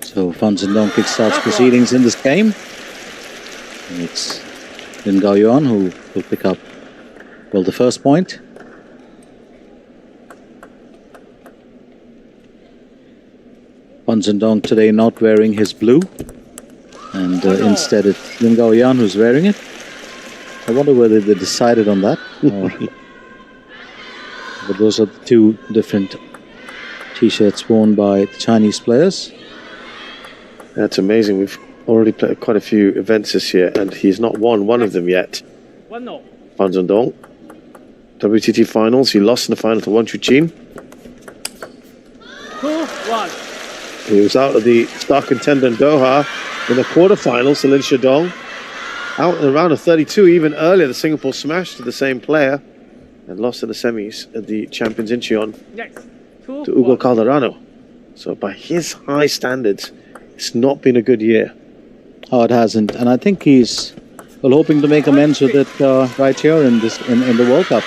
So Fan Zhendong kickstarts proceedings in this game. And it's Lin Gaoyuan who will pick up, well, the first point. Fan Zhendong today not wearing his blue, and instead it's Lin Gaoyuan who's wearing it. I wonder whether they decided on that. But those are the two different t-shirts worn by the Chinese players. That's amazing. We've already played quite a few events this year, and he's not won one of them yet. Fan Zhendong, WTT finals. He lost in the final to Wang Chuqin. 2-1. He was out of the star contender in Doha in the quarterfinals to Lin Gaoyuan. Out in the round of 32, even earlier, the Singapore smashed to the same player and lost in the semis at the Champions Incheon to Ugo Calderano. So by his high standards, it's not been a good year. Oh, it hasn't, and I think he's hoping to make amends with it right here in the World Cup.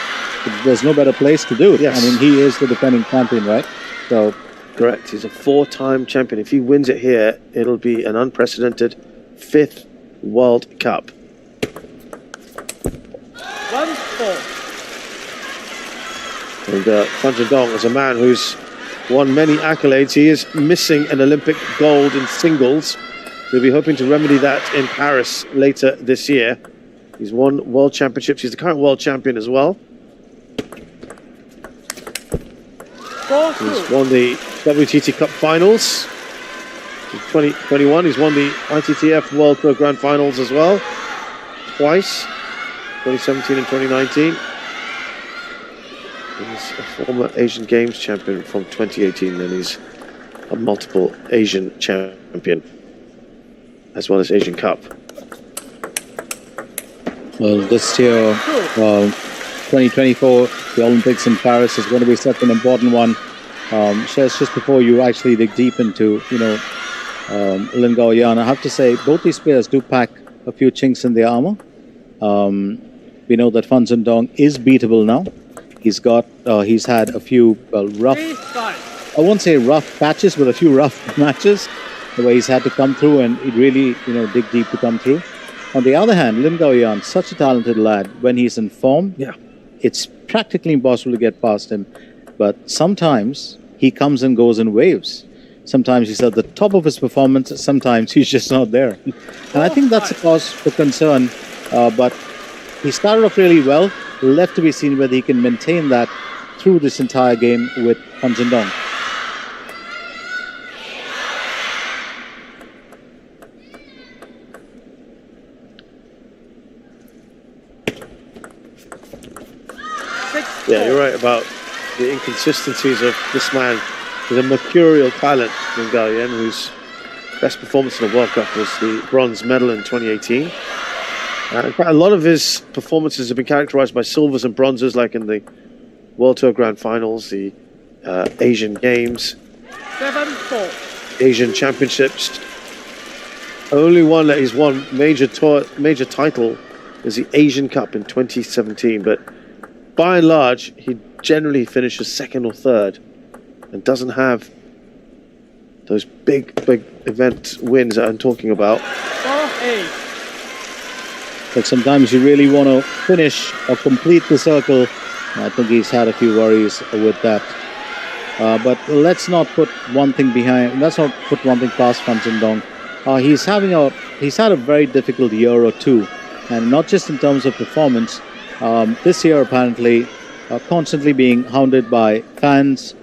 There's no better place to do it. Yes. I mean, he is the defending champion, right? So, correct. He's a four-time champion. If he wins it here, it'll be an unprecedented 5th World Cup. 1-4. And Fan Zhendong is a man who's won many accolades. He is missing an Olympic gold in singles. He'll be hoping to remedy that in Paris later this year. He's won world championships. He's the current world champion as well. 4-2. He's won the WTT Cup finals in 2021. He's won the ITTF World Tour Grand Finals as well, twice, 2017 and 2019. He's a former Asian Games champion from 2018, and he's a multiple Asian champion, as well as Asian Cup. well, this year, 2024, the Olympics in Paris is going to be such an important one. Just before you actually dig deep into, Lin Gaoyuan, I have to say both these players do pack a few chinks in their armor. We know that Fan Zhendong is beatable now. He's had a few rough, I won't say rough patches, but a few rough matches where he's had to come through and really, dig deep to come through. On the other hand, Lin Gaoyuan, such a talented lad, when he's in form, it's practically impossible to get past him. But sometimes he comes and goes in waves. Sometimes he's at the top of his performance, sometimes he's just not there. And I think that's a cause for concern. But he started off really well. Left to be seen whether he can maintain that through this entire game with Fan Zhendong. Yeah, you're right about the inconsistencies of this man with a mercurial talent, Lin Gaoyuan, whose best performance in the World Cup was the bronze medal in 2018. In fact, a lot of his performances have been characterized by silvers and bronzes, like in the World Tour Grand Finals, the Asian Games, 7-4. Asian Championships. Only one that he's won major title is the Asian Cup in 2017, but by and large, he generally finishes second or third and doesn't have those big event wins that I'm talking about. 4-8. But sometimes you really want to finish or complete the circle. I think he's had a few worries with that. But let's not put one thing past Fan Zhendong. He's had a very difficult year or two, and not just in terms of performance. This year, apparently, constantly being hounded by fans,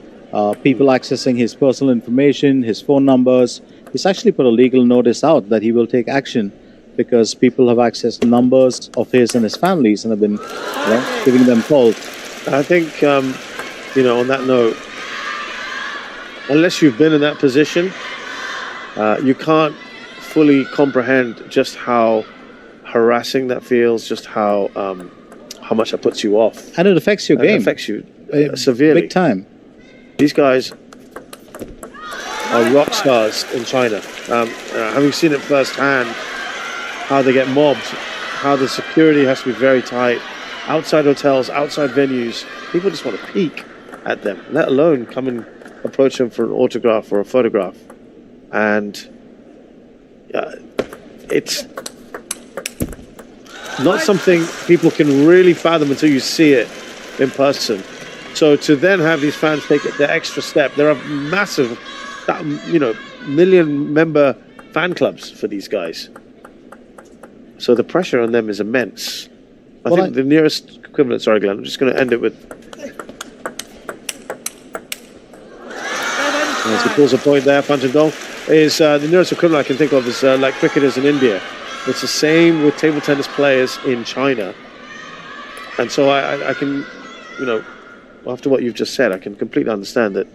people accessing his personal information, his phone numbers. He's actually put a legal notice out that he will take action because people have accessed numbers of his and his families and have been giving them calls. I think, on that note, unless you've been in that position, you can't fully comprehend just how harassing that feels, just how much that puts you off. And it affects your game. It affects you severely. Big time. These guys are rock stars in China. Having seen it firsthand, how they get mobbed, how the security has to be very tight, outside hotels, outside venues. People just want to peek at them, let alone come and approach them for an autograph or a photograph. And it's not something people can really fathom until you see it in person. So to then have these fans take it the extra step, there are massive, million-member fan clubs for these guys. So the pressure on them is immense. I think the nearest equivalent, sorry Glenn, I'm just going to end it with, as he pulls a point there, Zhendong, is the nearest equivalent I can think of is like cricketers in India. It's the same with table tennis players in China. And so I can, after what you've just said, I can completely understand that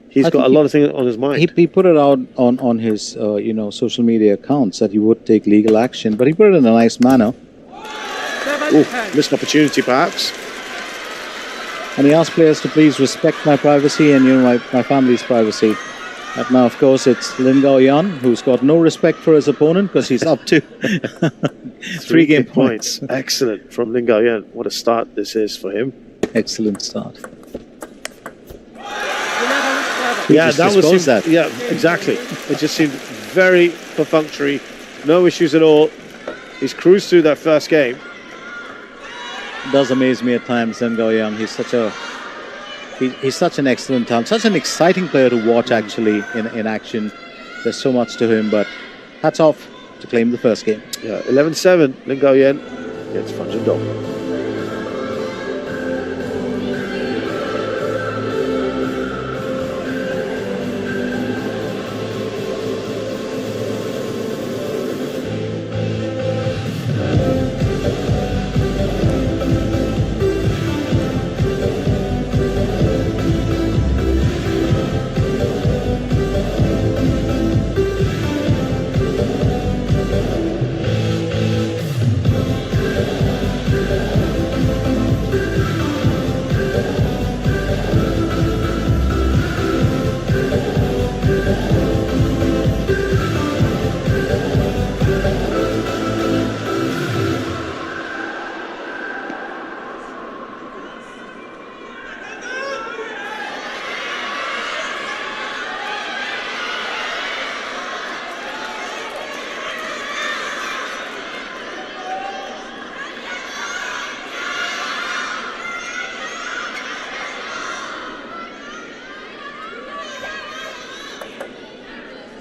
he's got a lot of things on his mind. He put it out on his social media accounts that he would take legal action, but he put it in a nice manner. Missed opportunity perhaps. And he asked players to please respect my privacy and my family's privacy. And now, of course, it's Lin Gaoyuan, who's got no respect for his opponent because he's up to 3 game points. Excellent from Lin Gaoyuan. What a start this is for him. Excellent start. Yeah, yeah, exactly. It just seemed very perfunctory. No issues at all. He's cruised through that first game. It does amaze me at times, Lin Gaoyuan. He's such an excellent talent, such an exciting player to watch actually in action. There's so much to him, but hats off to claim the first game. Yeah, 11-7, Lin Gaoyuan against Zhendong.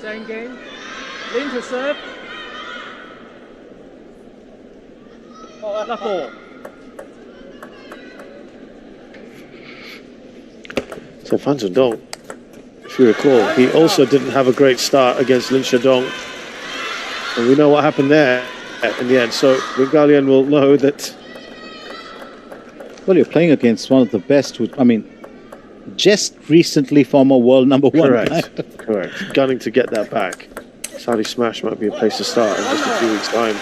Same game. Lin to serve. Four. So Zhendong, if you recall, he also didn't have a great start against Lin Gaoyuan. And we know what happened there in the end. So Lin Gaoyuan will know that. Well, you're playing against one of the best, just recently former world number 1. Correct, correct. Gunning to get that back. Saudi Smash might be a place to start in just a few weeks' time.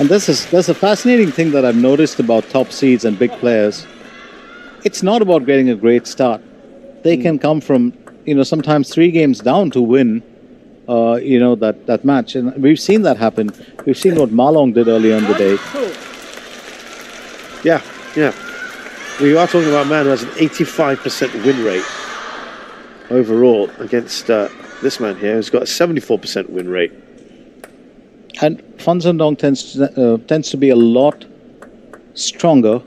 And there's a fascinating thing that I've noticed about top seeds and big players. It's not about getting a great start. They can come from, sometimes 3 games down to win, that match. And we've seen that happen. We've seen what Malong did earlier in the day. Yeah. We are talking about a man who has an 85% win rate overall against this man here, who's got a 74% win rate. And Zhendong tends to be a lot stronger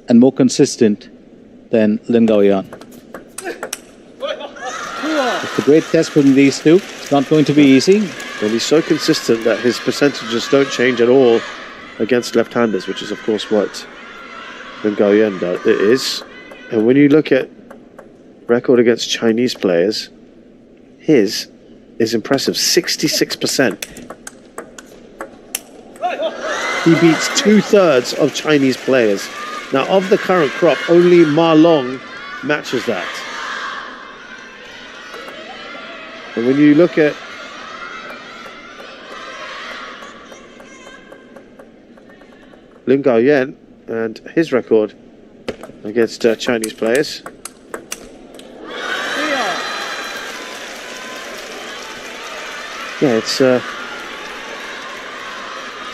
and more consistent than Lin Gaoyuan. It's a great test between these two. It's not going to be easy. And he's so consistent that his percentages don't change at all against left-handers, which is, of course, what Lin Gaoyuan is. And when you look at record against Chinese players, his is impressive, 66%. He beats 2/3 of Chinese players. Now, of the current crop, only Ma Long matches that. And when you look at Lin Gaoyuan and his record against Chinese players, yeah, it's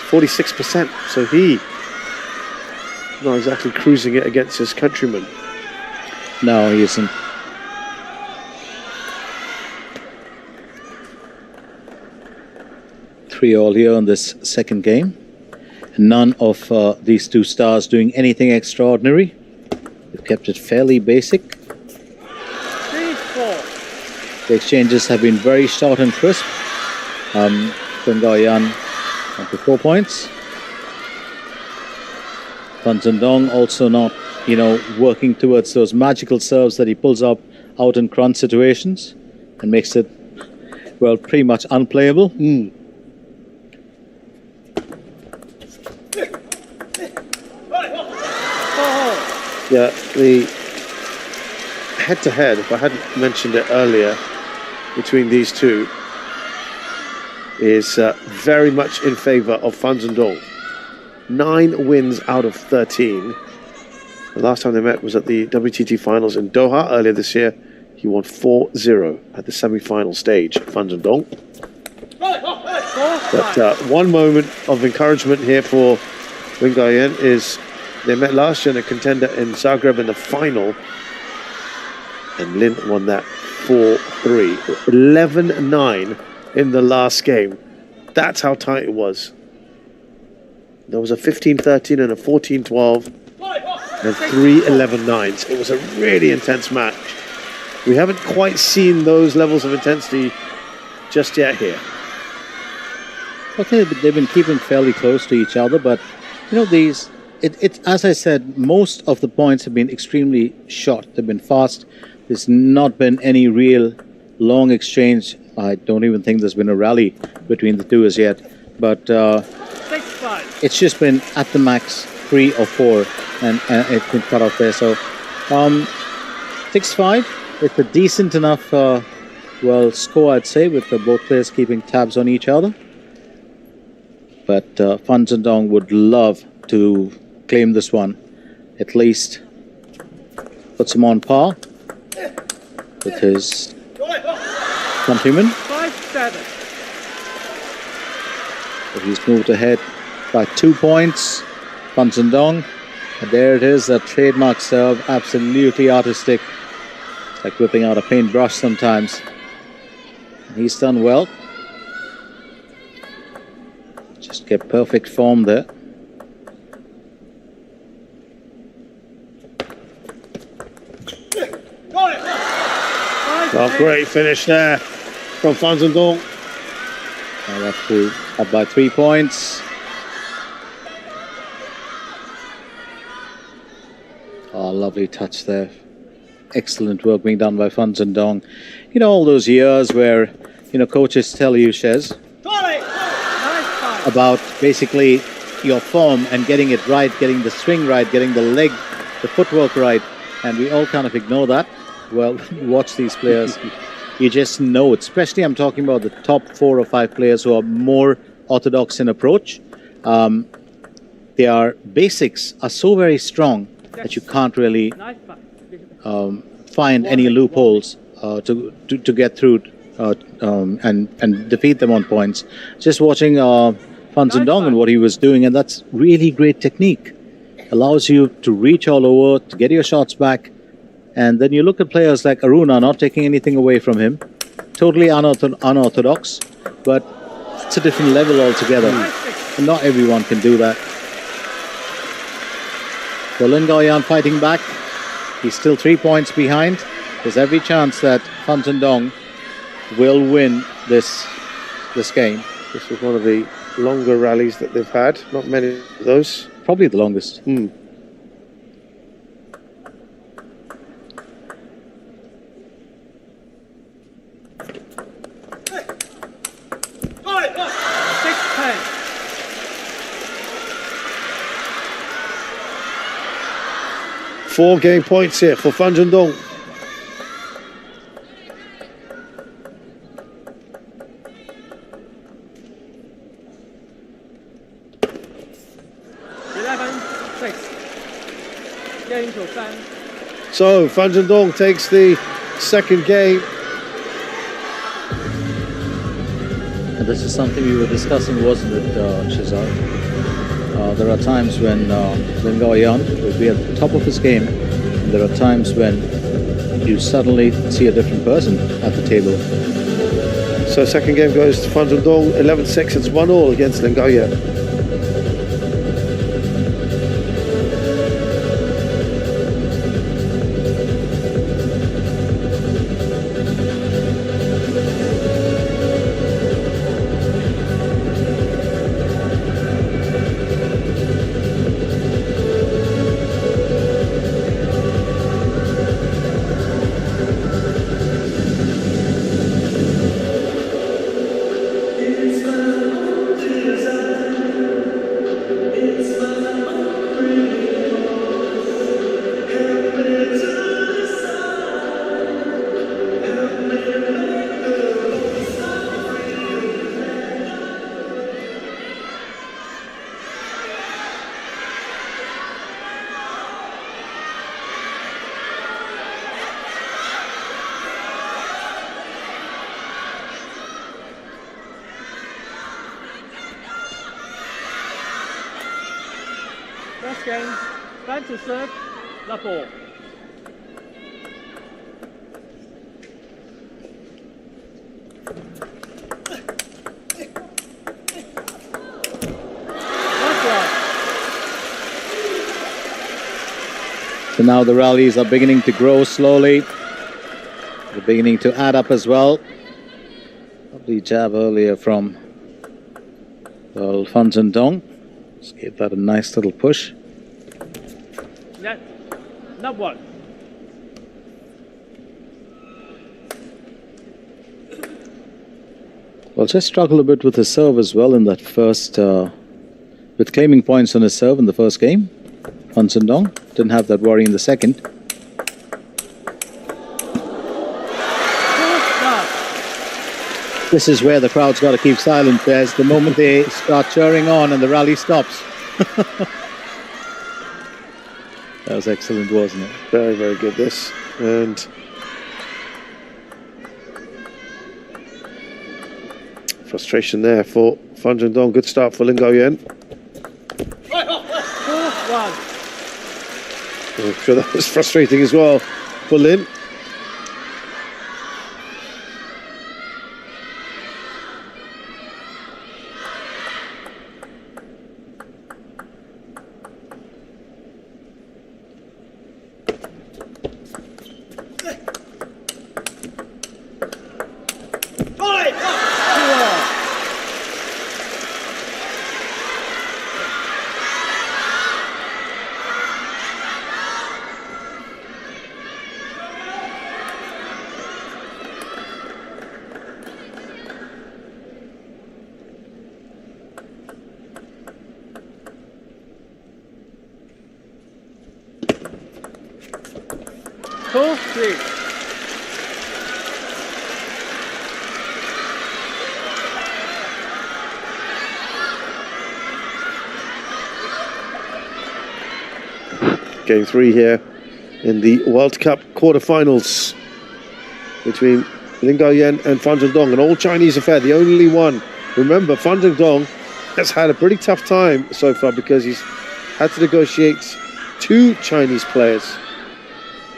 46%. So he not exactly cruising it against his countrymen. No, he isn't. Three all here in this second game. None of these two stars doing anything extraordinary. They've kept it fairly basic. 3-4. The exchanges have been very short and crisp. Lin Gaoyuan up to 4 points. Zhendong also not, working towards those magical serves that he pulls up out in crunch situations and makes it, well, pretty much unplayable. Yeah, the head-to-head, if I hadn't mentioned it earlier, between these two is very much in favour of Fan Zhendong. 9 wins out of 13. The last time they met was at the WTT finals in Doha earlier this year. He won 4-0 at the semi-final stage, Fan Zhendong. But one moment of encouragement here for Lin Gaoyuan is they met last year in a contender in Zagreb in the final, and Lin won that 4-3. 11-9 in the last game. That's how tight it was. There was a 15-13 and a 14-12 and 3 11-9s. It was a really intense match. We haven't quite seen those levels of intensity just yet here. Okay, they've been keeping fairly close to each other, but as I said, most of the points have been extremely short. They've been fast. There's not been any real long exchange. I don't even think there's been a rally between the two as yet. But 6-5. it's just been at the max 3 or 4, and it's been cut off there. So 6-5. It's a decent enough, score, I'd say, with both players keeping tabs on each other. But Fan Zhendong would love to claim this one, at least puts him on par with his countryman. 5-7. But he's moved ahead by 2 points. Fan Zhendong, and there it is, that trademark serve, absolutely artistic. It's like whipping out a paintbrush sometimes. And he's done well. Just get perfect form there. Oh, great finish there from Fan Zhendong. Up by 3 points. Oh, lovely touch there. Excellent work being done by Fan Zhendong. All those years where, coaches tell you, Shez, about basically your form and getting it right, getting the swing right, getting the leg, the footwork right, and we all kind of ignore that. Well, watch these players. You just know it. Especially I'm talking about the top 4 or 5 players who are more orthodox in approach. Their basics are so very strong that you can't really find any loopholes to get through and defeat them on points. Just watching Fan Zhendong and what he was doing, and that's really great technique. Allows you to reach all over, to get your shots back. And then you look at players like Aruna, not taking anything away from him. Totally unorthodox, but it's a different level altogether. And not everyone can do that. So Lin Gaoyuan fighting back. He's still 3 points behind. There's every chance that Fan Zhendong will win this game. This was one of the longer rallies that they've had. Not many of those. Probably the longest. Four game points here for Fan Zhendong. So Fan Zhendong takes the second game. And this is something we were discussing, wasn't it, Shazad? There are times when Lin Gaoyuan will be at the top of his game, and there are times when you suddenly see a different person at the table. So second game goes to Fan Zhendong, 11-6. It's 1-1 against Lin Gaoyuan. First game, Fan to serve, the ball. So now the rallies are beginning to grow slowly. They're beginning to add up as well. Lovely jab earlier from Fan Zhendong. Just gave that a nice little push. Net, not one. Well, just struggled a bit with his serve as well in that first, with claiming points on his serve in the first game. Fan Zhendong didn't have that worry in the second. This is where the crowd's got to keep silent, Des. The moment they start cheering on and the rally stops. That was excellent, wasn't it? Very, very good this. And frustration there for Fan Zhendong. Good start for Lin Gaoyuan. 4-1. I'm sure that was frustrating as well for Lin. Game 3 here in the World Cup quarterfinals between Lin Gaoyuan and Fan Zhendong, an all-Chinese affair, the only one. Remember, Fan Zhendong has had a pretty tough time so far because he's had to negotiate 2 Chinese players,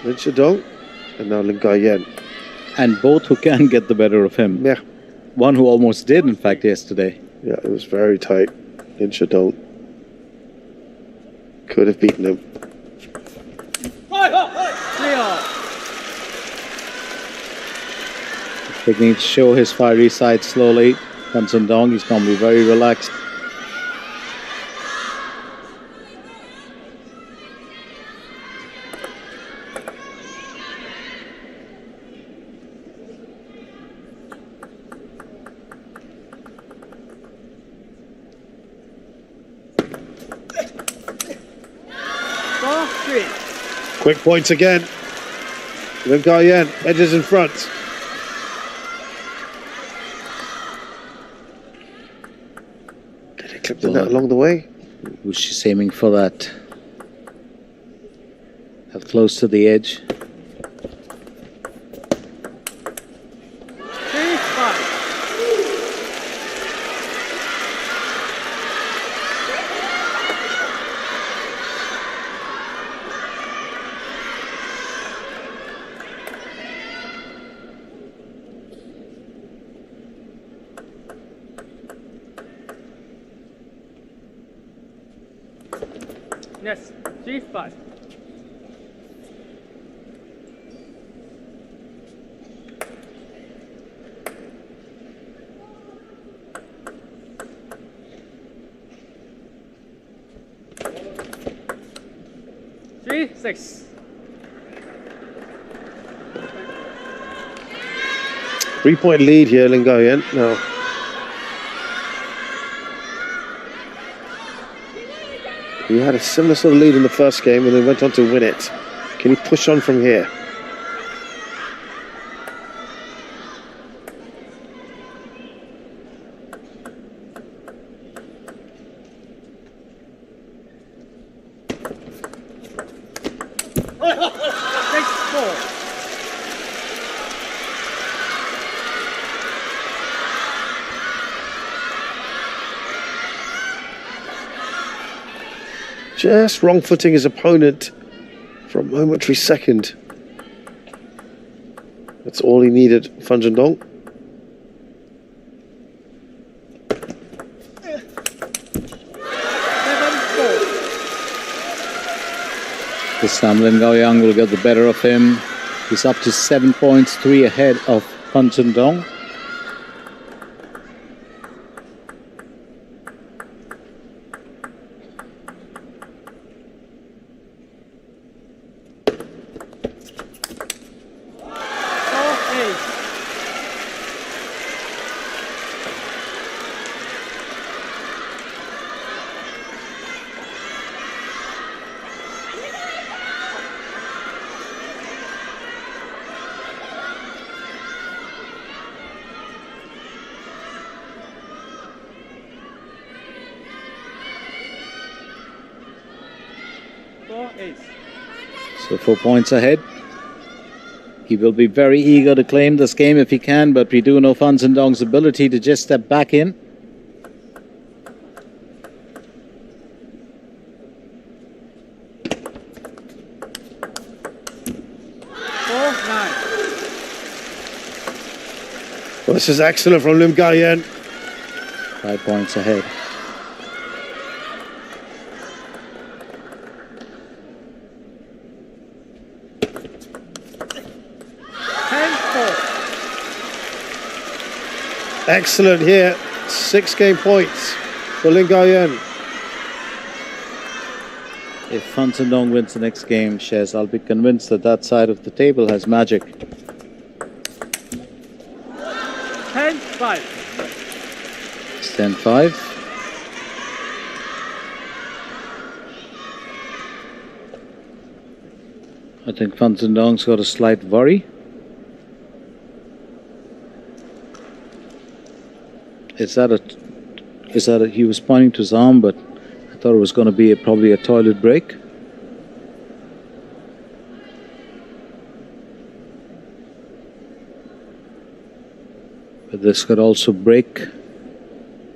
Lin Zhendong and now Lin Gaoyuan. And both who can get the better of him. Yeah. One who almost did, in fact, yesterday. Yeah, it was very tight. Lin Zhendong could have beaten him. Beginning to show his fiery side slowly. Fan Zhendong, he's normally very relaxed. Quick points again. Lin Gaoyuan edges in front. Did he clip the net along the way? Was she aiming for that? Have close to the edge. Yes, G5. G6. 3-point lead here, Lin Gaoyuan. Now, he had a similar sort of lead in the first game and then went on to win it. Can he push on from here? Just wrong-footing his opponent for a momentary second. That's all he needed, Zhendong. This time Lin Gaoyuan will get the better of him. He's up to 7 points, 3 ahead of Zhendong. So 4 points ahead. He will be very eager to claim this game if he can, but we do know Zhendong's ability to just step back in. Well, this is excellent from Lin Gaoyuan. 5 points ahead. Excellent here. 6 game points for Lin Gaoyuan. If Zhendong wins the next game, Shez, I'll be convinced that that side of the table has magic. 10-5. It's 10-5. I think Zhendong's got a slight worry. Is that a, he was pointing to his arm, but I thought it was going to be probably a toilet break. But this could also break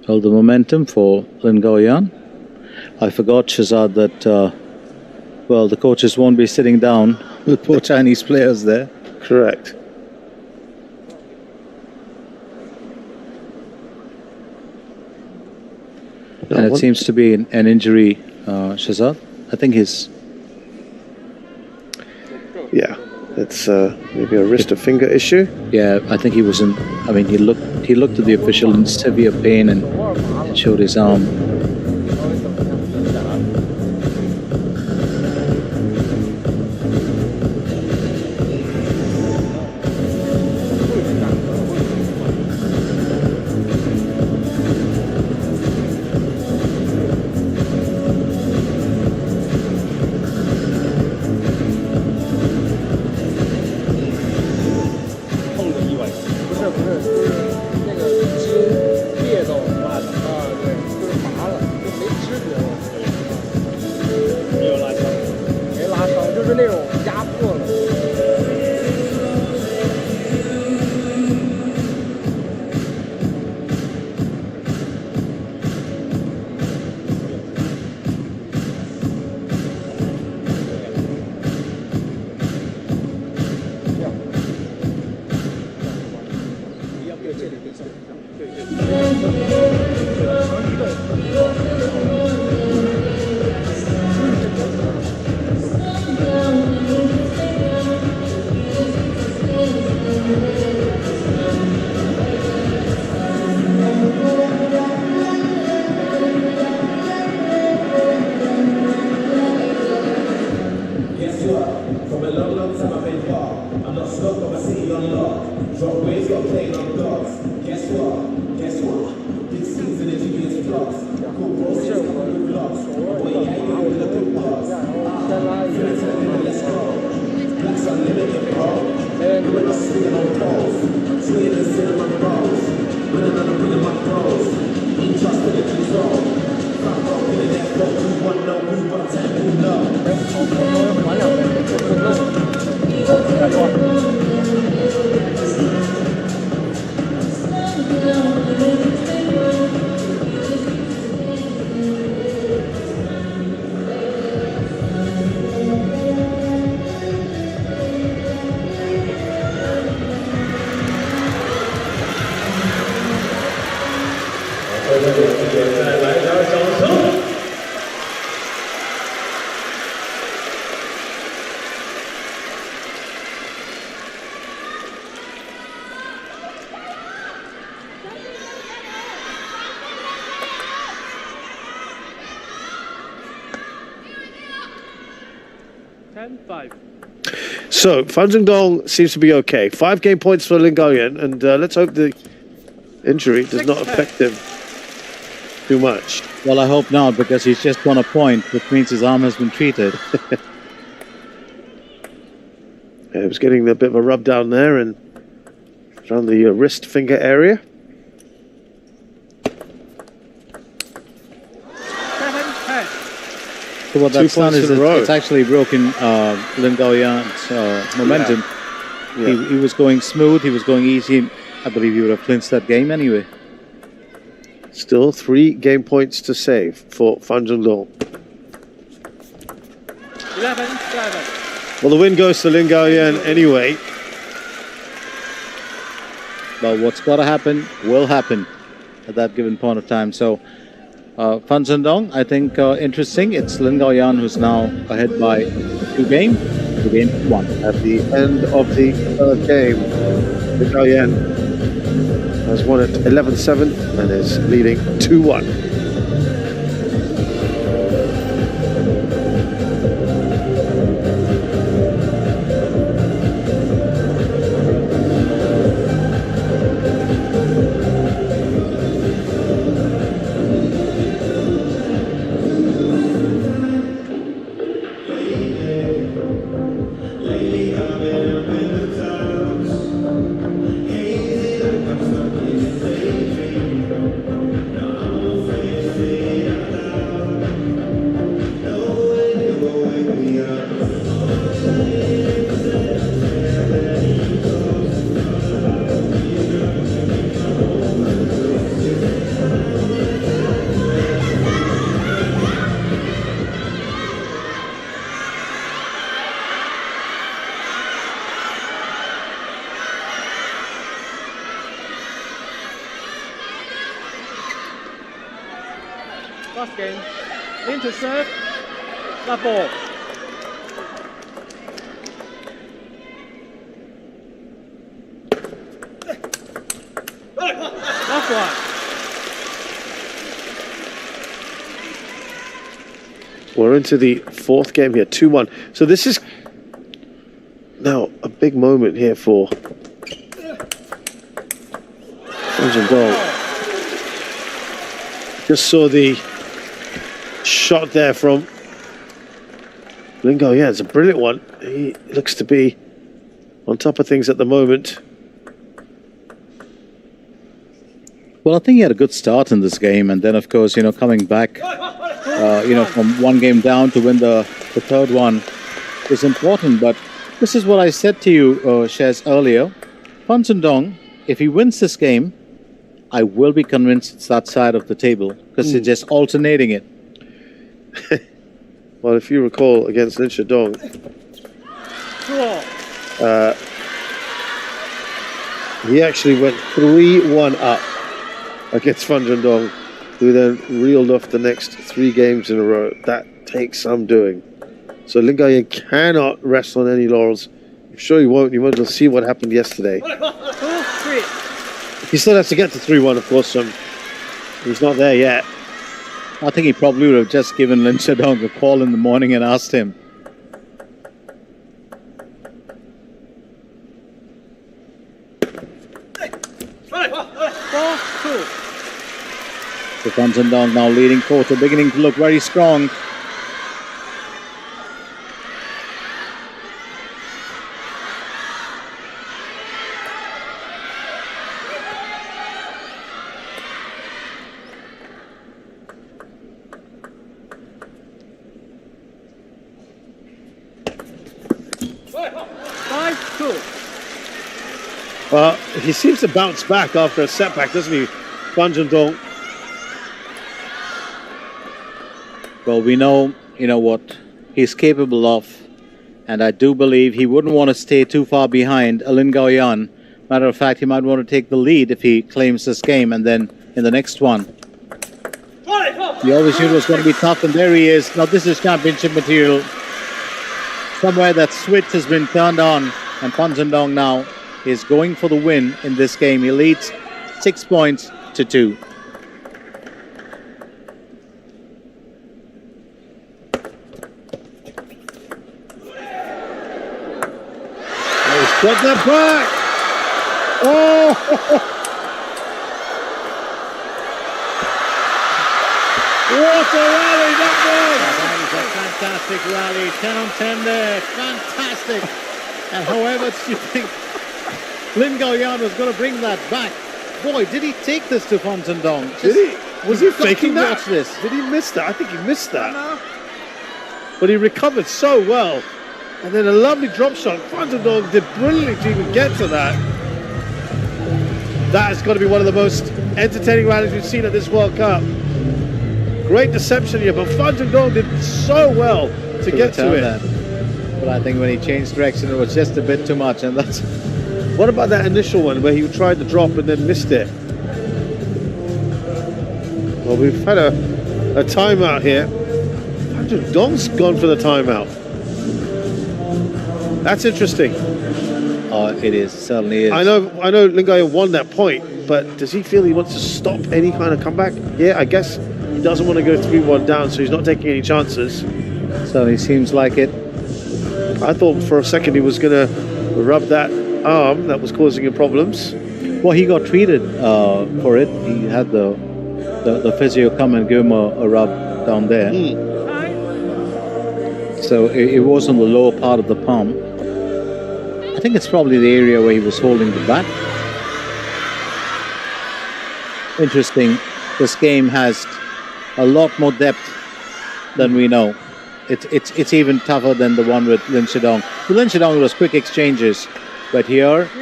all the momentum for Lin Gaoyuan. I forgot, Shazad, that, well, the coaches won't be sitting down with poor Chinese players there. Correct. And it seems to be an injury, Shazad. I think his... Yeah, it's maybe a wrist or finger issue. Yeah, I think he was in... I mean, he looked at the official in severe pain and showed his arm. 10-5. So, Fan Zhendong seems to be okay. 5 game points for Lin Gaoyuan, and let's hope the injury does not affect him too much. Well, I hope not, because he's just won a point, which means his arm has been treated. Yeah, he was getting a bit of a rub down there and around the wrist finger area. 7-10. So what 2 that's done points is in a row. it's actually broken Lin Gaoyuan's momentum. Yeah. He was going smooth, he was going easy. I believe he would have clinched that game anyway. Still 3 game points to save for Fan Zhendong. 11-7. Well, the win goes to Lin Gaoyuan anyway. But what's got to happen will happen at that given point of time. So, Fan Zhendong, I think interesting. It's Lin Gaoyuan who's now ahead by 2 games. 2 games to 1. At the end of the third game, Lin Gaoyuan has won at 11-7 and is leading 2-1. Last game. Into serve. Love ball. Love one. We're into the 4th game here, 2-1. So this is now a big moment here for Fan Zhendong. Just saw the shot there from Lin Gaoyuan. Yeah, it's a brilliant one. He looks to be on top of things at the moment. Well, I think he had a good start in this game, and then, of course, coming back, from 1 game down to win the 3rd one is important. But this is what I said to you, Shez, earlier. Fan Zhendong, if he wins this game, I will be convinced it's that side of the table, because they're just alternating it. Well, if you recall, against Lin Gaoyuan, he actually went 3-1 up against Fan Zhendong, who then reeled off the next 3 games in a row. That takes some doing. So Lin Gaoyuan cannot rest on any laurels. I'm sure he won't. You might as well see what happened yesterday. 2-3. He still has to get to 3-1, of course. He's not there yet. I think he probably would have just given Lin Gaoyuan a call in the morning and asked him. So Zhendong now leading quarter, beginning to look very strong. Well, he seems to bounce back after a setback, doesn't he, Zhendong? Well, we know, what he's capable of, and I do believe he wouldn't want to stay too far behind Lin Gaoyuan. Matter of fact, he might want to take the lead if he claims this game, and then in the next one. He always knew it was going to be tough, and there he is. Now this is championship material. Somewhere that switch has been turned on, and Zhendong now is going for the win in this game. He leads 6 points to 2. He's got that back. Oh! What a rally that was! That is a fantastic rally. 10 on 10 there. Fantastic. And however you think Lin Gaoyuan was going to bring that back. Boy, did he take this to Zhendong. Did he? Was he faking that? Watch this. Did he miss that? I think he missed that. But he recovered so well. And then a lovely drop shot. Zhendong did brilliantly to even get to that. That has got to be one of the most entertaining rallies we've seen at this World Cup. Great deception here, but Zhendong did so well to get to it. That. But I think when he changed direction, it was just a bit too much, and that's... What about that initial one where he tried to drop and then missed it? Well, we've had a timeout here. Zhendong's gone for the timeout. That's interesting. Oh, it is. It certainly is. I know Lin Gaoyuan won that point, but does he feel he wants to stop any kind of comeback? Yeah, I guess he doesn't want to go 3-1 down, so he's not taking any chances. Certainly seems like it. I thought for a second he was going to rub that arm that was causing him problems. Well, he got treated for it. He had the physio come and give him a rub down there. So it was on the lower part of the palm. I think it's probably the area where he was holding the bat. Interesting. This game has a lot more depth than we know. It's even tougher than the one with Lin Gaoyuan. With Lin Gaoyuan, it was quick exchanges. But here, I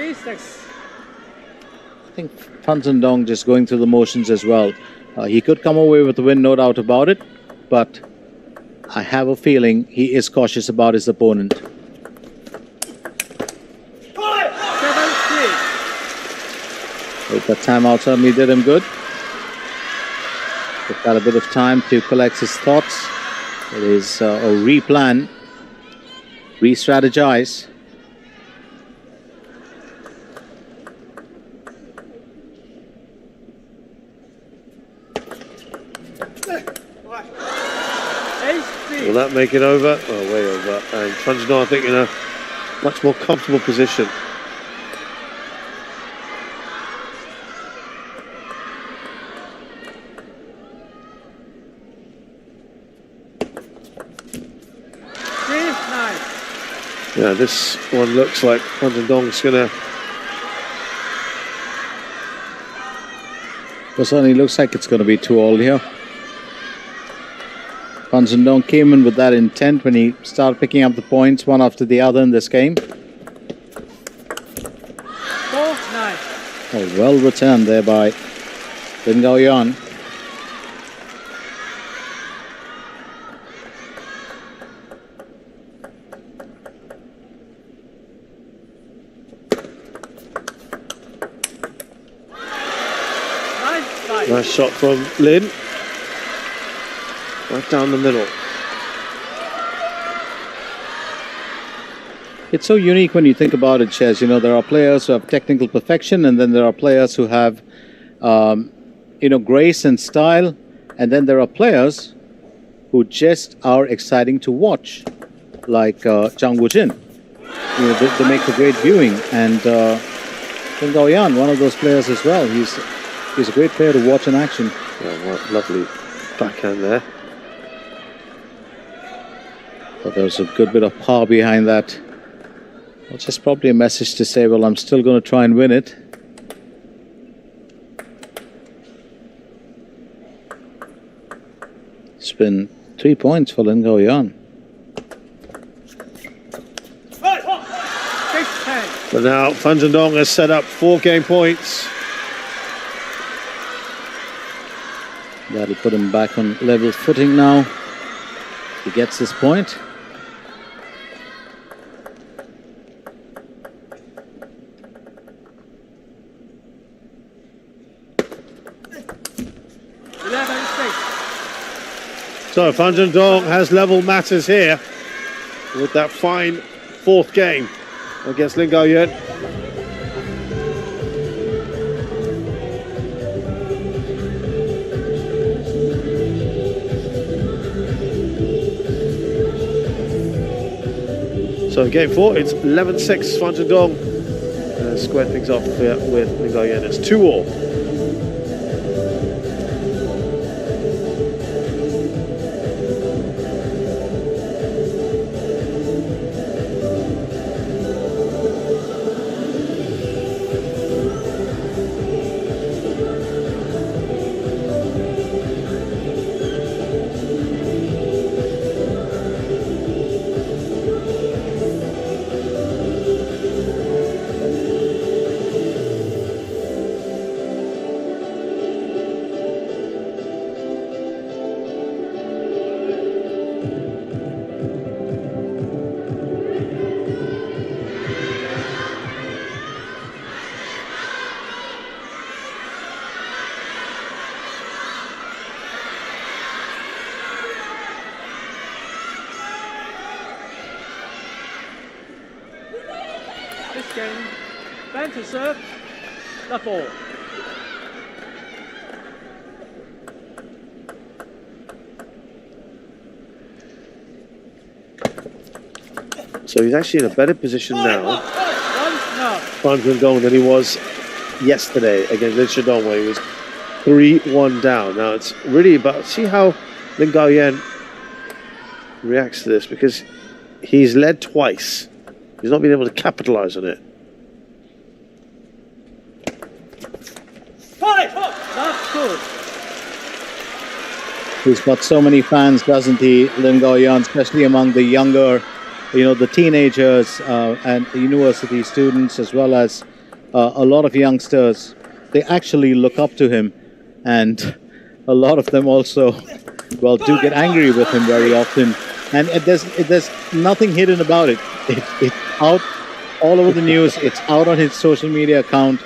think Zhendong just going through the motions as well. He could come away with the win, no doubt about it. But I have a feeling he is cautious about his opponent. That timeout certainly did him good. He's got a bit of time to collect his thoughts. It is a replan, re-strategize. Will that make it over? Oh, way over. And Zhendong, I think, in a much more comfortable position. Yeah, this one looks like Zhendong's going to... Well, certainly looks like it's going to be 2-all here. Zhendong came in with that intent when he started picking up the points one after the other in this game. Oh, well returned there by Lin Gaoyuan. Nice shot from Lin. Right down the middle. It's so unique when you think about it, Ches. You know, there are players who have technical perfection, and then there are players who have, grace and style, and then there are players who just are exciting to watch, like Zhang Wujin. You know, they make a great viewing, and Lin Gaoyuan, one of those players as well. He's a great player to watch in action. Yeah, what lovely backhand there. But there was a good bit of power behind that. Well, just probably a message to say, well, I'm still going to try and win it. It's been 3 points for Lin Gaoyuan. But now Zhendong has set up 4 game points. That'll put him back on level footing now. He gets his point. So Zhendong has level matters here with that fine 4th game against Lin Gaoyuan. So in game 4, it's 11-6. Zhendong squared things off here with Lin Gaoyuan. It's 2-all. This game, ban to serve, love all. So he's actually in a better position now, Zhendong, than he was yesterday against Lin Gaoyuan, where he was 3-1 down. Now it's really about, see how Lin Gaoyuan reacts to this, because he's led twice. He's not been able to capitalize on it. that's good. He's got so many fans, doesn't he, Lin Gaoyuan, especially among the younger, the teenagers and university students, as well as a lot of youngsters. They actually look up to him, and a lot of them also, well, do get angry with him very often. And there's nothing hidden about it. It's out all over the news. It's out on his social media account,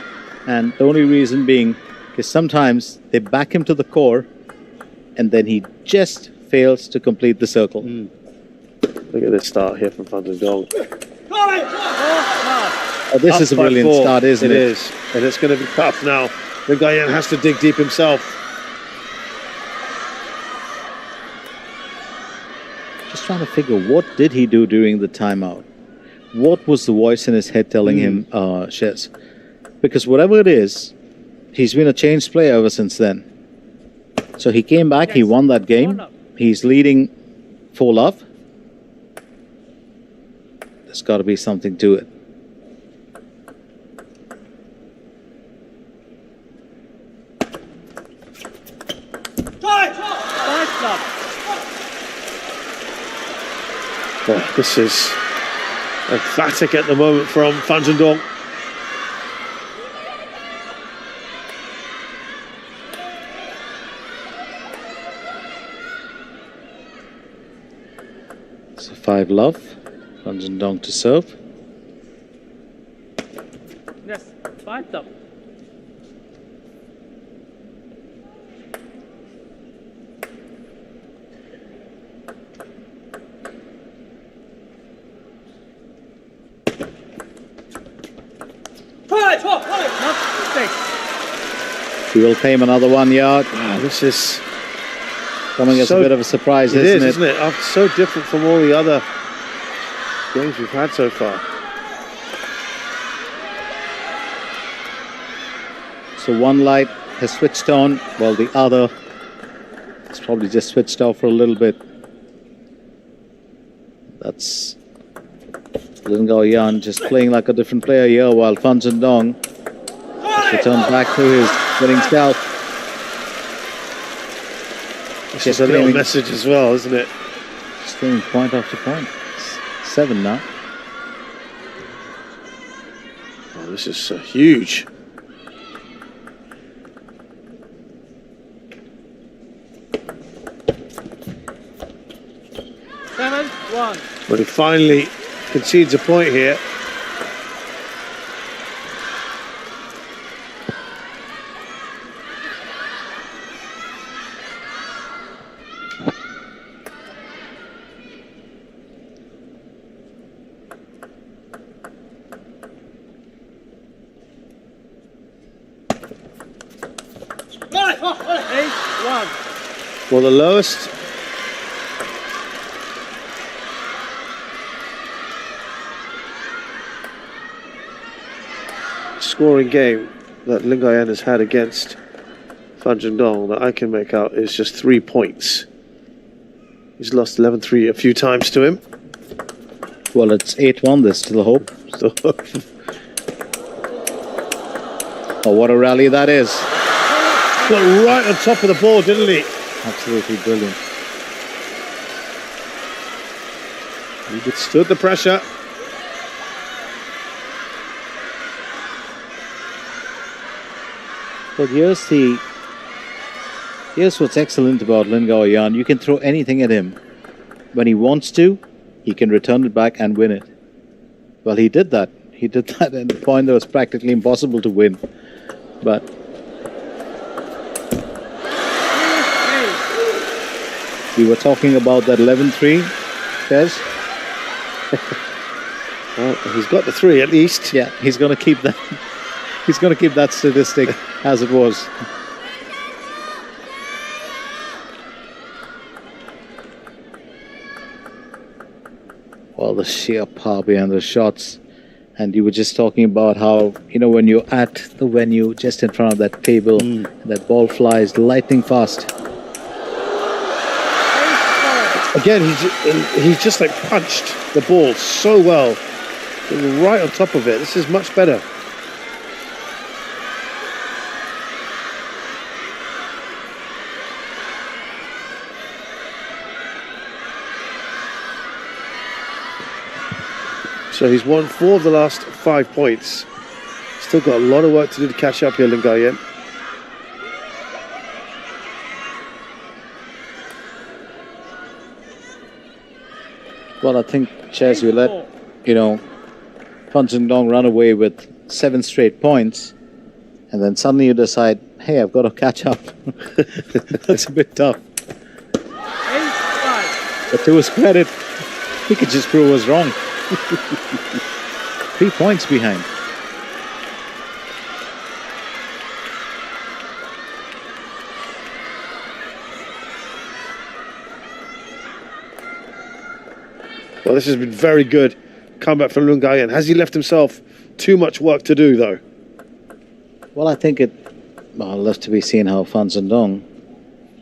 and the only reason being is sometimes they back him to the core, and then he just fails to complete the circle. Look at this start here from Zhendong. Oh, this is a brilliant start, isn't it? It is, and it's going to be tough now. Lin Gaoyuan has to dig deep himself. Just trying to figure, what did he do during the timeout? What was the voice in his head telling him, Shez? Because whatever it is, he's been a changed player ever since then. So he came back, he won that game. He's leading 4-love. There's got to be something to it. Oh, this is emphatic at the moment from Zhendong. So 5-love. Zhendong to serve. Yes, 5-love. He will claim another 1 yard. Wow, this is coming as a bit of a surprise, isn't it? So different from all the other games we've had so far. So 1 light has switched on, while the other has probably just switched off for a little bit. That's Lin Gaoyuan just playing like a different player here, while Fan Zhendong has returned back to his winning scout. This is a little message as well, isn't it? Just claiming point after point. 7 now. Oh, this is huge. But he finally concedes a point here. Well, the lowest scoring game that Lin Gaoyuan has had against Fan Zhendong that I can make out is just 3 points. He's lost 11-3 a few times to him. Well, it's 8-1, there's still hope. Oh, what a rally that is. Got right on top of the ball, didn't he? Absolutely brilliant. He withstood the pressure. But here's what's excellent about Lin Gaoyuan. You can throw anything at him. When he wants to, he can return it back and win it. Well, he did that. He did that at a point that was practically impossible to win. But we were talking about that 11-3, Des. Well, he's got the 3 at least. Yeah, he's going to keep that. He's going to keep that statistic as it was. Well, the sheer power behind the shots. And you were just talking about how, you know, when you're at the venue just in front of that table, that ball flies lightning fast. Again, he's just like punched the ball so well. Right on top of it. This is much better. So he's won 4 of the last 5 points. Still got a lot of work to do to catch up here, Lin Gaoyuan. Well, I think, Chaz, you let, Fan Zhendong run away with 7 straight points, and then suddenly you decide, hey, I've got to catch up. That's a bit tough. But to his credit, he could just prove us wrong. 3 points behind. Well, this has been very good comeback from Lin Gaoyuan. Has he left himself too much work to do, though? Well, I think I'll left to be seen how Fan Zhendong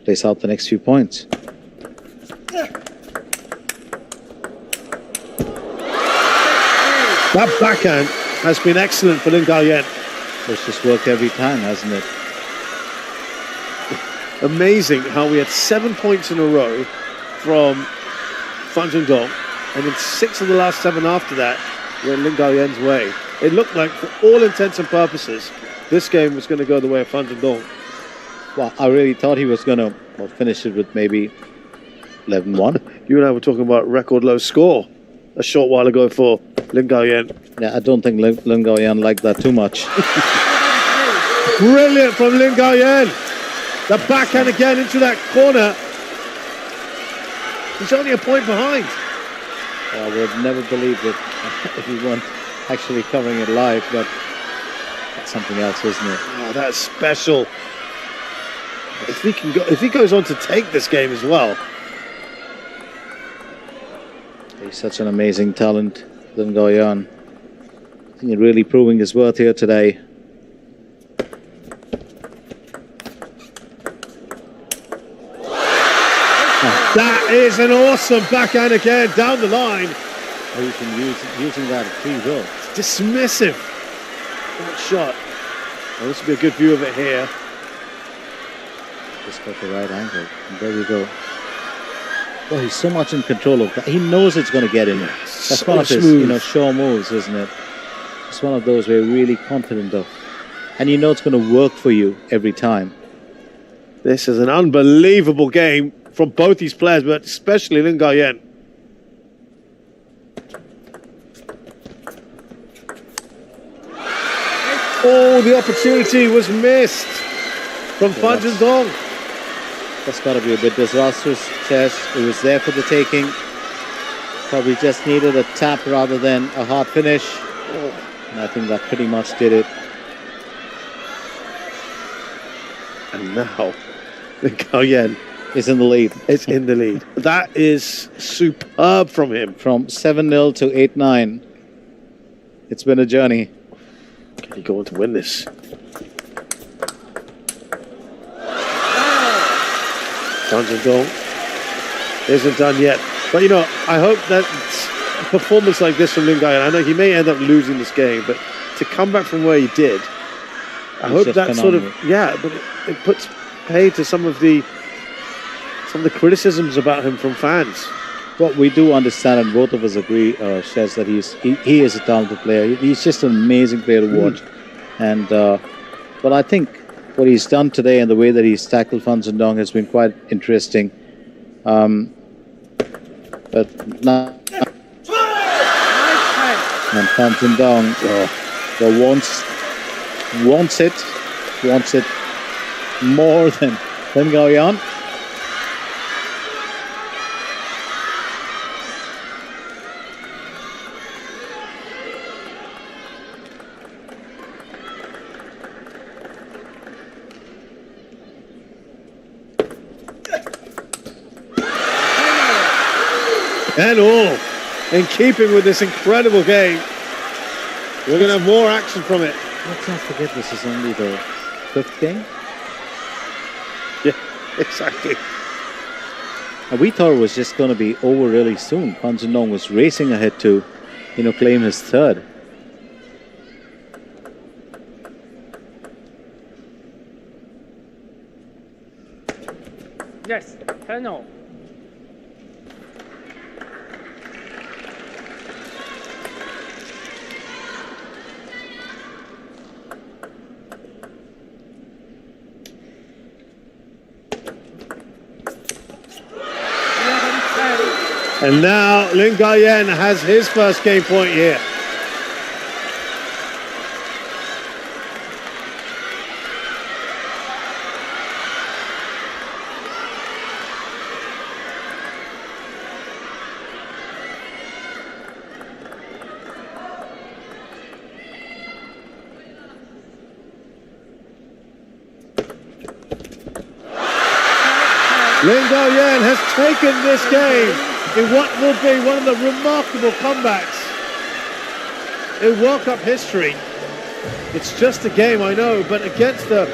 plays out the next few points. That backhand has been excellent for Lin Gaoyuan. It's just worked every time, hasn't it? Amazing how we had 7 points in a row from Fan Zhendong, and then 6 of the last 7 after that went Lin Gaoyuan's way. It looked like, for all intents and purposes, this game was going to go the way of Fan Zhendong. Well, I really thought he was going to finish it with maybe 11-1. You and I were talking about record low score a short while ago for Lin Gaoyuan. Yeah, I don't think Lin Gaoyuan liked that too much. Brilliant from Lin Gaoyuan. The backhand again into that corner. He's only a point behind. I would have never believed it if we weren't actually covering it live, but that's something else, isn't it? Oh, that's special. If he goes on to take this game as well. He's such an amazing talent, Lin Gaoyuan. I think he's really proving his worth here today. That is an awesome backhand again, down the line. Oh, he's been using that free will. Dismissive, that shot. Well, this will be a good view of it here. Just got the right angle. And there we go. Well, he's so much in control of that. He knows it's going to get in. That's So one of his, smooth. sure moves, isn't it? It's one of those we're really confident of. And you know it's going to work for you every time. This is an unbelievable game from both these players, but especially Lin Gaoyuan. Oh, the opportunity was missed from Fan Zhendong. That's got to be a bit disastrous, Chess. It was there for the taking. Probably just needed a tap rather than a hard finish. And I think that pretty much did it. And now, Lin Gaoyuan Is in the lead. is in the lead. That is superb from him. From 7-0 to 8-9. It's been a journey. Can he go on to win this? Fan Zhendong isn't done yet. But, I hope that a performance like this from Lin Gaoyuan, I know he may end up losing this game, but to come back from where he did, I hope just that phenomenal. but it puts paid to some of the criticisms about him from fans. What we do understand, and both of us agree, Shez, that he is a talented player. He's just an amazing player to watch. And but I think what he's done today and the way that he's tackled Fan Zhendong has been quite interesting. But now, and Fan Zhendong wants it more than Lin Gaoyuan. And all in keeping with this incredible game. We're going to have more action from it. Let's not forget this is only the 5th game. Yeah, exactly. And we thought it was just going to be over really soon. Fan Zhendong was racing ahead to, claim his 3rd. Yes, 10-0. And now Lin Gaoyuan has his first game point here. Lin Gaoyuan has taken this game in what will be one of the remarkable comebacks in World Cup history. It's just a game, I know, but against the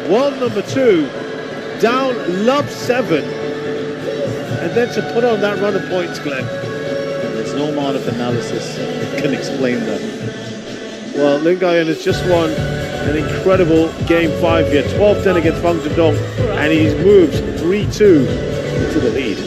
world number 2, down love 7, and then to put on that run of points, Glenn. There's no amount of analysis that can explain that. Well, Lin Gaoyuan has just won an incredible game 5 here, 12-10 against Fan Zhendong, and he's moved 3-2 into the lead.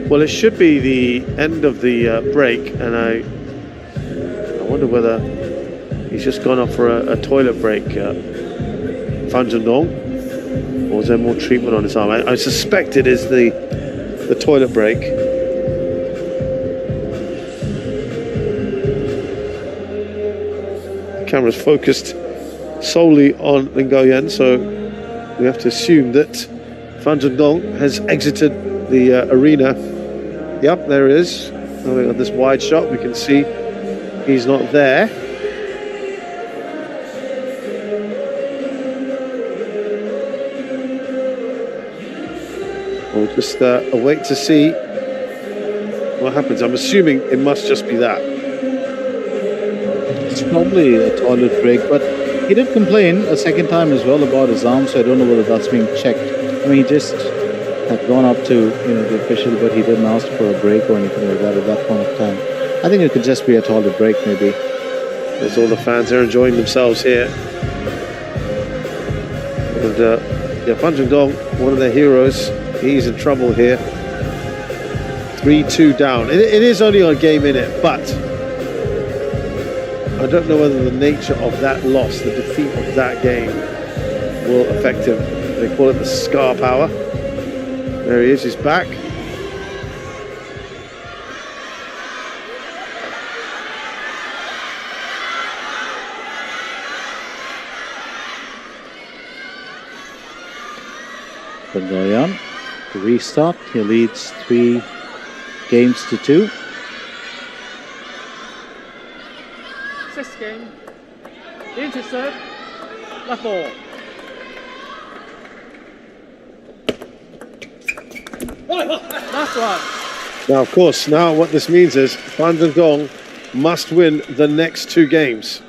Well, it should be the end of the break, and I wonder whether he's just gone off for a toilet break, Fan Zhendong, or is there more treatment on his arm? I suspect it is the toilet break. The camera's focused solely on Lin Gaoyuan, so we have to assume that Fan Zhendong has exited the arena. Yep, there it is. Now we got this wide shot, we can see he's not there. We'll just await to see what happens. I'm assuming it must just be that. It's probably a toilet break, but he did complain a second time as well about his arm, so I don't know whether that's being checked. I mean, he just had gone up to the official, but he didn't ask for a break or anything like that at that point of time. I think it could just be a toilet break, maybe. There's all the fans there enjoying themselves here. And Fan Zhendong, one of their heroes, he's in trouble here. 3-2 down. It is only a game in it, but I don't know whether the nature of that loss, the defeat of that game, will affect him. They call it the scar power. There he is, he's back. Lin Gaoyuan, to restart, he leads 3 games to 2. 6 game. Into serve. Left ball. Last one. Now, of course, now what this means is Fan Zhendong must win the next 2 games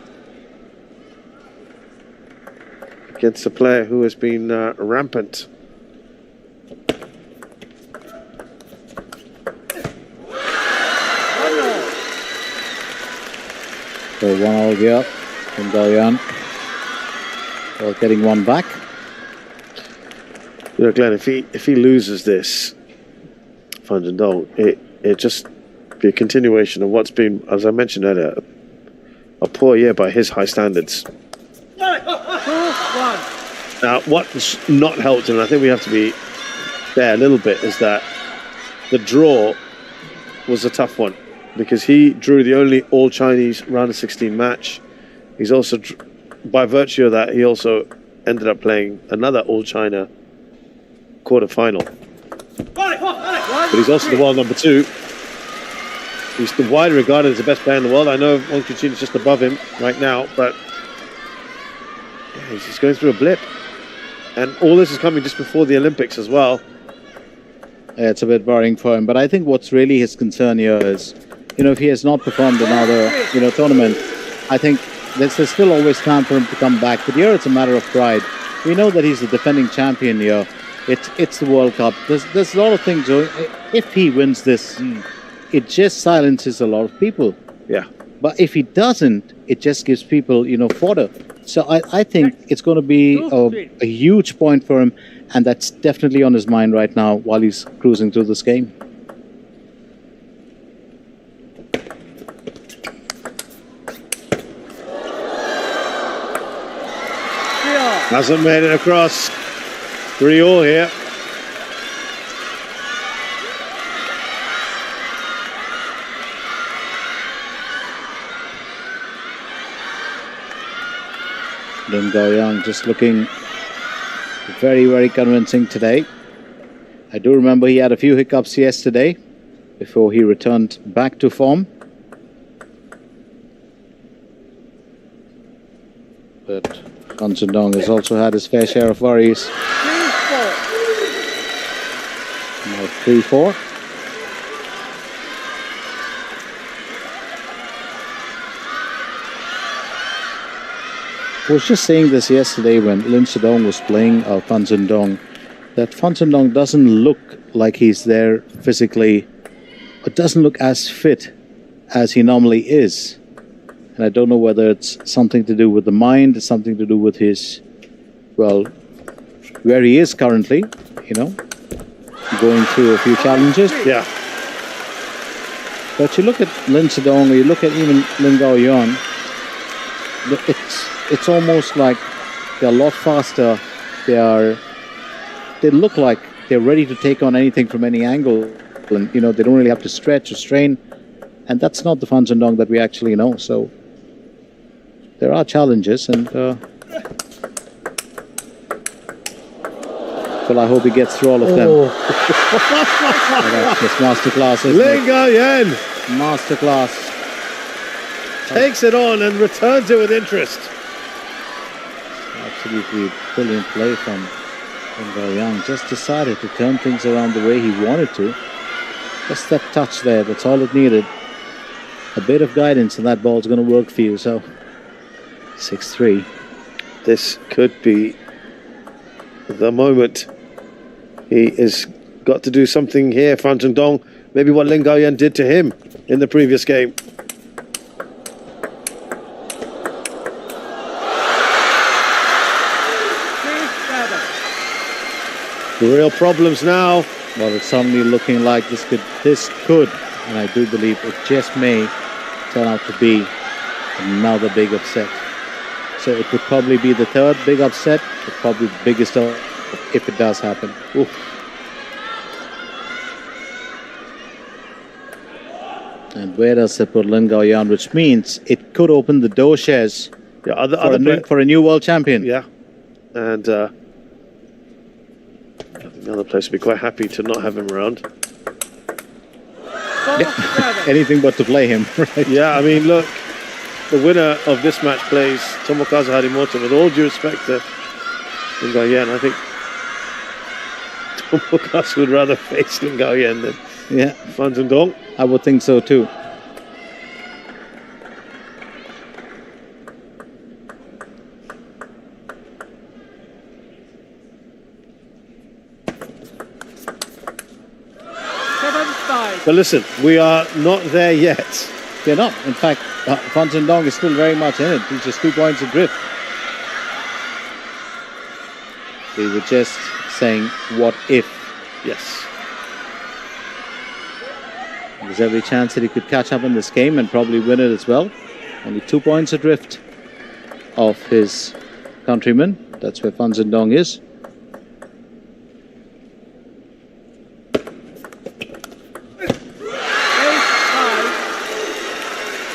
against a player who has been rampant. So 1-all here from Gaoyuan. Well, getting one back. You know, Glenn, if he loses this, Fan Zhendong, it just be a continuation of what's been, as I mentioned earlier, a poor year by his high standards. 2-1. Now, what's not helped, and I think we have to be fair a little bit, is that the draw was a tough one because he drew the only all-Chinese round of 16 match. He's also, by virtue of that, he also ended up playing another all-China quarter-final. But he's also the world number 2. He's widely regarded as the best player in the world. I know Wang Chuqin is just above him right now, but yeah, he's just going through a blip. And all this is coming just before the Olympics as well. Yeah, it's a bit worrying for him. But I think what's really his concern here is, if he has not performed another, tournament, I think there's still always time for him to come back. But here it's a matter of pride. We know that he's the defending champion here. It's the World Cup. There's a lot of things. If he wins this, it just silences a lot of people. Yeah. But if he doesn't, it just gives people, fodder. So I think it's going to be a huge point for him, and that's definitely on his mind right now while he's cruising through this game. Hasn't made it across. 3-all here. Lin Gaoyuan just looking very, very convincing today. I do remember he had a few hiccups yesterday before he returned back to form. But Fan Zhendong has also had his fair share of worries. 3-4. Now 3-4. I was just saying this yesterday when Lin Gaoyuan was playing Fan Zhendong, that Fan Zhendong doesn't look like he's there physically, but doesn't look as fit as he normally is. And I don't know whether it's something to do with the mind, it's something to do with his, where he is currently, going through a few challenges. Yeah. But you look at Lin Zhendong, or you look at even Lin Gaoyuan, it's almost like they're a lot faster. They look like they're ready to take on anything from any angle, and they don't really have to stretch or strain. And that's not the Fan Zhendong that we actually know. So there are challenges, and well, I hope he gets through all of them. This masterclass, Lin Gaoyuan masterclass. takes it on and returns it with interest. Absolutely brilliant play from Lin Gaoyuan. Just decided to turn things around the way he wanted to. Just that touch there, that's all it needed. A bit of guidance and that ball's going to work for you. So 6-3. This could be the moment. He has got to do something here, Fan Zhendong. Maybe what Lin Gaoyuan did to him in the previous game. Real problems now. Well, it's suddenly looking like this could, and I do believe it just may turn out to be another big upset. So it would probably be the third big upset, but probably the biggest if it does happen. Oof. And where does it put Lin Gaoyuan, which means it could open the door shares for a new world champion. Yeah, and I think the other place would be quite happy to not have him around. Yeah. Anything but to play him, right? Yeah, I mean, look, the winner of this match plays Tomokazu Harimoto. With all due respect to Lin Gaoyuan, I think Tomokazu would rather face Lin Gaoyuan than Fan Zhendong. I would think so too. But listen, we are not there yet. They're not. In fact, Fan Zhendong is still very much in it. He's just 2 points adrift. They were just saying, what if? Yes. There's every chance that he could catch up in this game and probably win it as well. Only 2 points adrift of his countrymen. That's where Fan Zhendong is.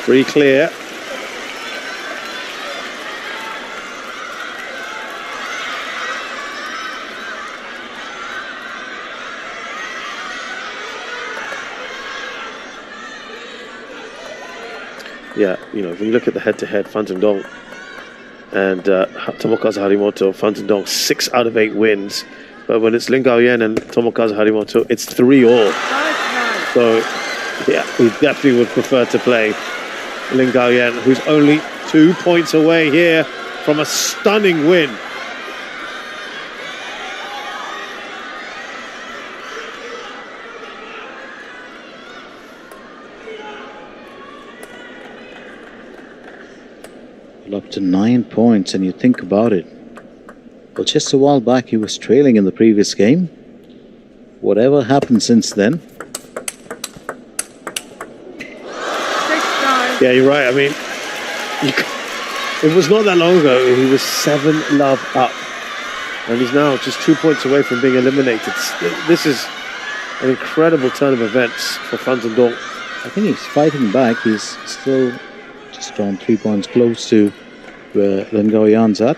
Pretty clear. Yeah, if you look at the head-to-head, Fan Zhendong and Tomokazu Harimoto, Fan Zhendong 6 out of 8 wins. But when it's Lin Gaoyuan and Tomokazu Harimoto, it's 3-all. So, yeah, we definitely would prefer to play Lin Gaoyuan, who's only 2 points away here from a stunning win. Up to 9 points, and you think about it. Well, just a while back he was trailing in the previous game. Whatever happened since then. Yeah, you're right. I mean, it was not that long ago. He was 7-love up, and he's now just 2 points away from being eliminated. This is an incredible turn of events for Fan Zhendong. I think he's fighting back. He's still just on 3 points close to where Lin Gaoyuan's at,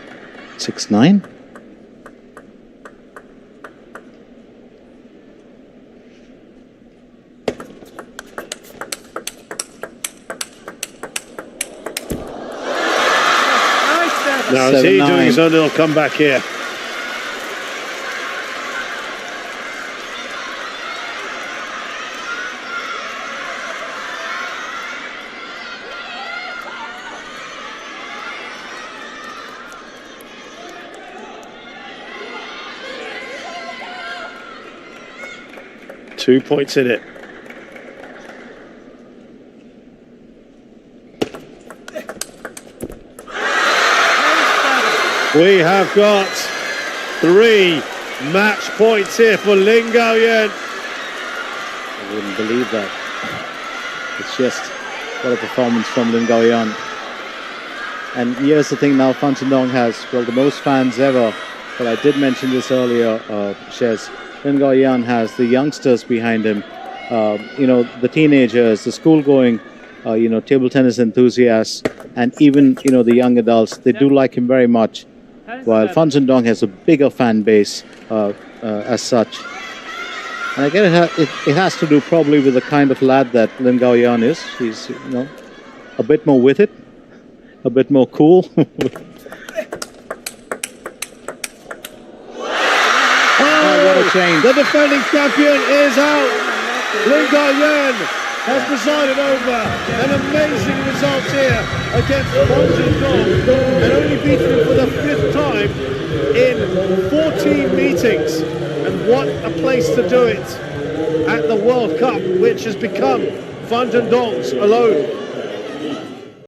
6-9. Now, is he doing his own little comeback here? Two points in it. We have got 3 match points here for Lin Gaoyuan. I wouldn't believe that. It's just what a performance from Lin Gaoyuan. And here's the thing now, Fan Zhendong has, well, the most fans ever. But I did mention this earlier, Shez. Lin Gaoyuan has the youngsters behind him. The teenagers, the school-going, table tennis enthusiasts, and even, the young adults. They do like him very much. While Fan Zhendong has a bigger fan base as such. And I guess it has to do probably with the kind of lad that Lin Gaoyuan is. He's, a bit more with it, a bit more cool. What a change. The defending champion is out. Lin Gaoyuan has presided over an amazing result here against Zhendong and only beaten him for the 5th time in 14 meetings. And what a place to do it at the World Cup, which has become Fan Zhendong's alone.